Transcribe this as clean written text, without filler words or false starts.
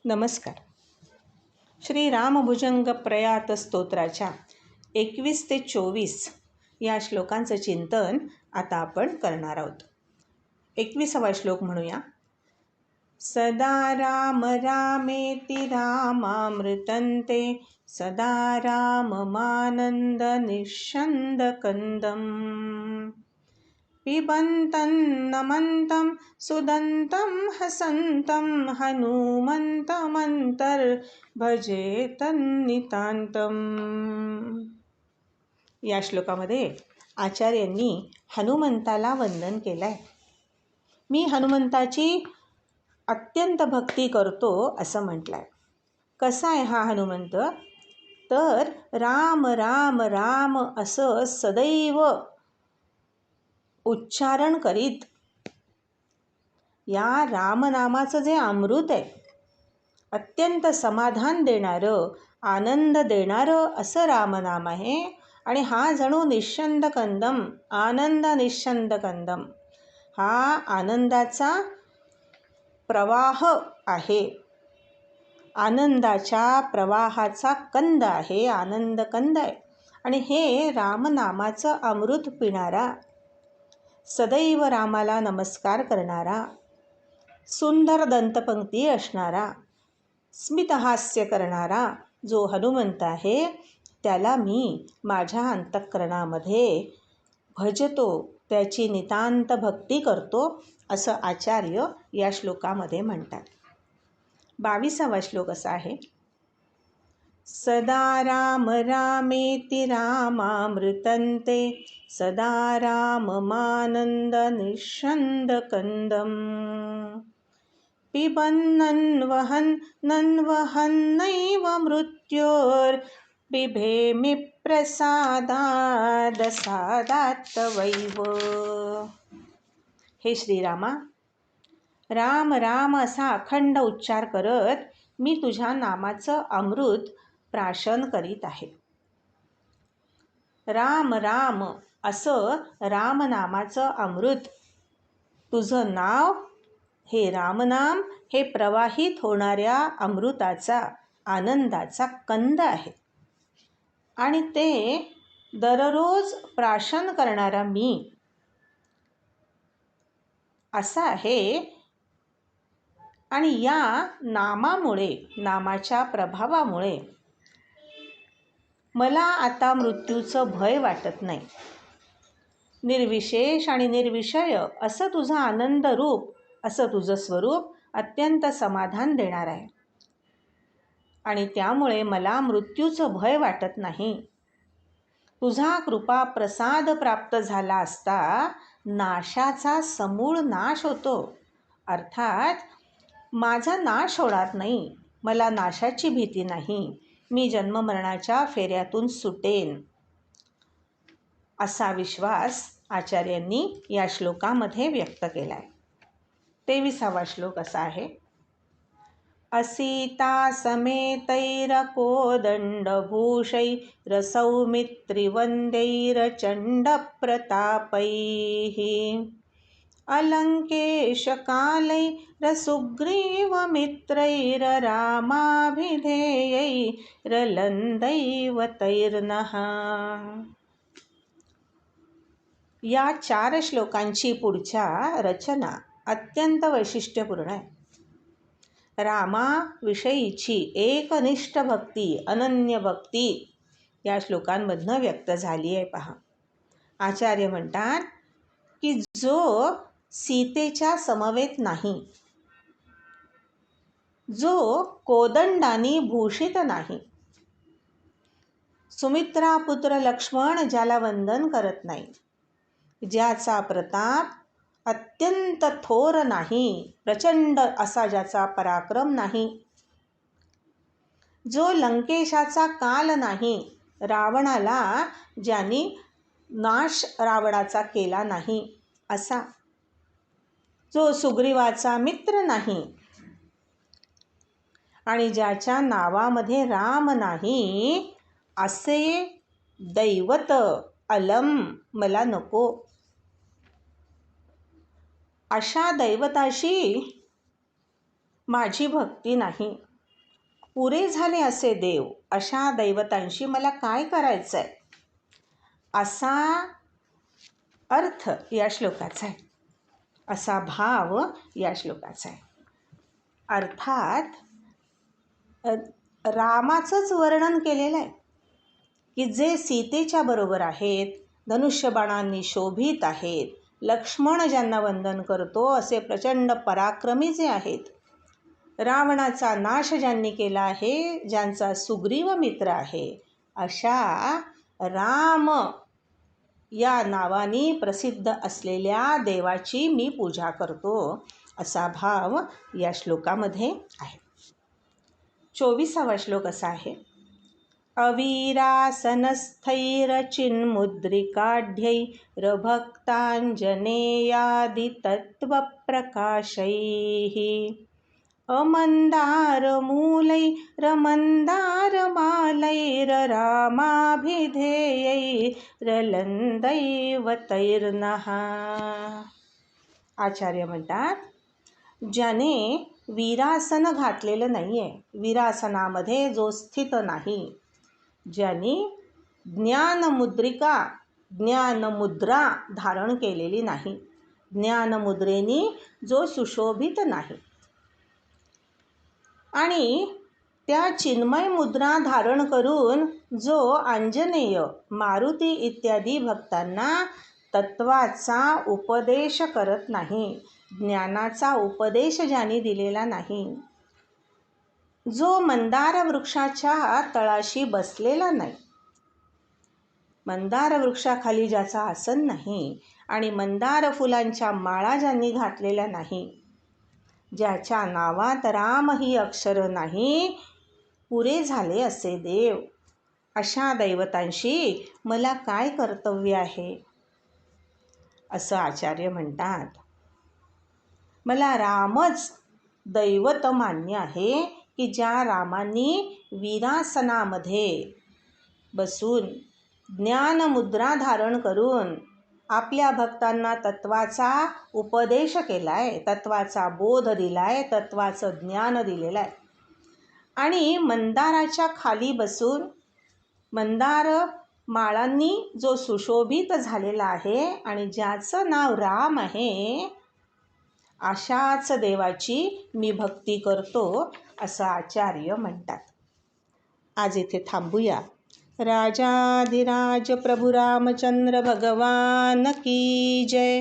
नमस्कार. श्री रामभुजंग प्रयात स्तोत्राच्या 21 ते 24 या श्लोकांचं चिंतन आता आपण करणार आहोत. 21वा श्लोक म्हणूया. सदा राम रामेति रामामृतन्ते सदा राममानंद निःशन्दकन्दम् पिबन्तं नमन्तं सुदन्तं हसन्तं हनुमन्तमन्तर्भजेतन्नितान्तम्. या श्लोकामध्ये आचार्यांनी हनुमंताला वंदन केलं आहे. मी हनुमंताची अत्यंत भक्ती करतो असं म्हटलं आहे. कसा आहे हा हनुमंत? तर राम राम राम असं सदैव उच्चारण करीत या रामनामाचं जे अमृत आहे, अत्यंत समाधान देणारं, आनंद देणारं असं रामनाम आहे. आणि हा जणू निःशन्दकन्दम, आनंद निःशन्दकन्दम, हा आनंदाचा प्रवाह आहे, आनंदाच्या प्रवाहाचा कंद आहे, आनंदकंद आहे. आणि हे रामनामाचं अमृत पिणारा, सदैव रामाला नमस्कार करणारा, सुंदर दंतपंक्ती असणारा, स्मितहास्य करणारा जो हनुमंत आहे, त्याला मी माझ्या अंतःकरणामध्ये भजतो, त्याची नितांत भक्ती करतो असं आचार्य या श्लोकामध्ये म्हणतात. 22वा श्लोक असा आहे. सदा राम रामेति रामामृतन्ते सदा राममानंद निःशन्दकन्दम् पिबन्नन्वहन्नैव मृत्योर्बिभेमि प्रसादादसादात्तवैव. हे श्रीरामा, राम राम असा अखंड उच्चार करत मी तुझ्या नामाचं अमृत प्राशन करीत आहे. राम राम असं रामनामाचं अमृत, तुझं नाव हे रामनाम हे प्रवाहित होणाऱ्या अमृताचा, आनंदाचा कंद आहे. आणि ते दररोज प्राशन करणारा मी असा आहे. आणि या नामामुळे, नामाच्या प्रभावामुळे मला आता मृत्यूचं भय वाटत नाही. निर्विशेष आणि निर्विषय असं तुझं आनंद रूप, असं तुझं स्वरूप अत्यंत समाधान देणार आहे. आणि त्यामुळे मला मृत्यूचं भय वाटत नाही. तुझा कृपा प्रसाद प्राप्त झाला असता नाशाचा समूळ नाश होतो. अर्थात माझा नाश होणार नाही, मला नाशाची भीती नाही, मी जन्ममरणाच्या फेऱ्यातून सुटेन असा विश्वास आचार्यांनी या श्लोकामध्ये व्यक्त केला आहे. 23वा श्लोक असा आहे. असीता समेतैरकोदण्डभूषैरसौमित्रिवन्द्यैरचण्डप्रतापैः अलङ्केशकालैरसुग्रीवमित्रैररामाभिधेयैरलन्दैवतैर्नः. या 4 श्लोकांची पुढच्या रचना अत्यंत वैशिष्ट्यपूर्ण आहे. रामाविषयीची एकनिष्ठ भक्ती, अनन्य भक्ती या श्लोकांमधनं व्यक्त झाली आहे. पहा, आचार्य म्हणतात की जो सीतेच्या समवेत नाही, जो कोदंडानी भूषित नाही, सुमित्रा पुत्र लक्ष्मण ज्याला वंदन करत नाही, ज्याचा प्रताप अत्यंत थोर नाही, प्रचंड असा ज्याचा पराक्रम नाही, जो लंकेशाचा काल नाही, रावणाला ज्यांनी नाश रावणाचा केला नाही असा, जो सुग्रीवाचा मित्र नाही, आणि ज्याच्या नावामध्ये राम नाही असे दैवत अलम मला नको. अशा दैवताशी माझी भक्ती नाही. पुरे झाले असे देव, अशा दैवतांशी मला काय करायचं आहे, असा अर्थ या श्लोकाचा आहे, असा भाव या श्लोकाचा आहे. अर्थात रामाचंच वर्णन केलेलं आहे की जे सीतेच्या बरोबर आहेत, धनुष्यबाणांनी शोभित आहेत, लक्ष्मण ज्यांना वंदन करतो असे प्रचंड पराक्रमी जे आहेत, रावणाचा नाश ज्यांनी केला आहे, ज्यांचा सुग्रीव मित्र आहे, अशा राम या नावाने प्रसिद्ध असलेल्या देवाची मी पूजा करतो, असा भाव या श्लोकामध्ये आहे. 24वा श्लोक असा आहे. अवीरासनस्थैरचिन्मुद्रिकाढ्यैर्भक्ताञ्जनेयादितत्त्वप्रकाशैः अमन्दारमूलैरमन्दारमालैररामाभिधेयैरलन्दैवतैर्नः. आचार्य म्हणतात, ज्याने वीरासन घातलेलं नाही आहे, वीरासनामध्ये जो स्थित नाही, ज्याने ज्ञानमुद्रा धारण केलेली नाही, ज्ञानमुद्रेने जो सुशोभित नाही आणि त्या चिन्मय मुद्रा धारण करून जो आंजनेय, मारुती इत्यादी भक्तांना तत्वाचा उपदेश करत नाही, ज्ञानाचा उपदेश ज्याने दिलेला नाही, जो मंदार वृक्षाच्या तळाशी बसलेला नाही, मंदार वृक्षाखाली ज्याचा आसन नाही आणि मंदार फुलांच्या माळा ज्यांनी घातलेल्या नाही, ज्याच्या नावात राम ही अक्षर नाही, पुरे झाले असे देव, अशा दैवतांशी मला काय कर्तव्य आहे, असं आचार्य म्हणतात. मला रामच दैवत मान्य आहे की ज्या रामांनी वीरासनामध्ये बसून ज्ञानमुद्रा धारण करून आपल्या भक्तांना तत्वाचा उपदेश केला आहे, तत्वाचा बोध दिला आहे, तत्वाचं ज्ञान दिलेलं आहे आणि मंदाराच्या खाली बसून मंदार माळांनी जो सुशोभित झालेला आहे आणि ज्याचं नाव राम आहे, अशाच देवाची मी भक्ती करतो, असं आचार्य म्हणतात. आज इथे थांबूया. राजाधिराज प्रभू रामचंद्र भगवान की जय.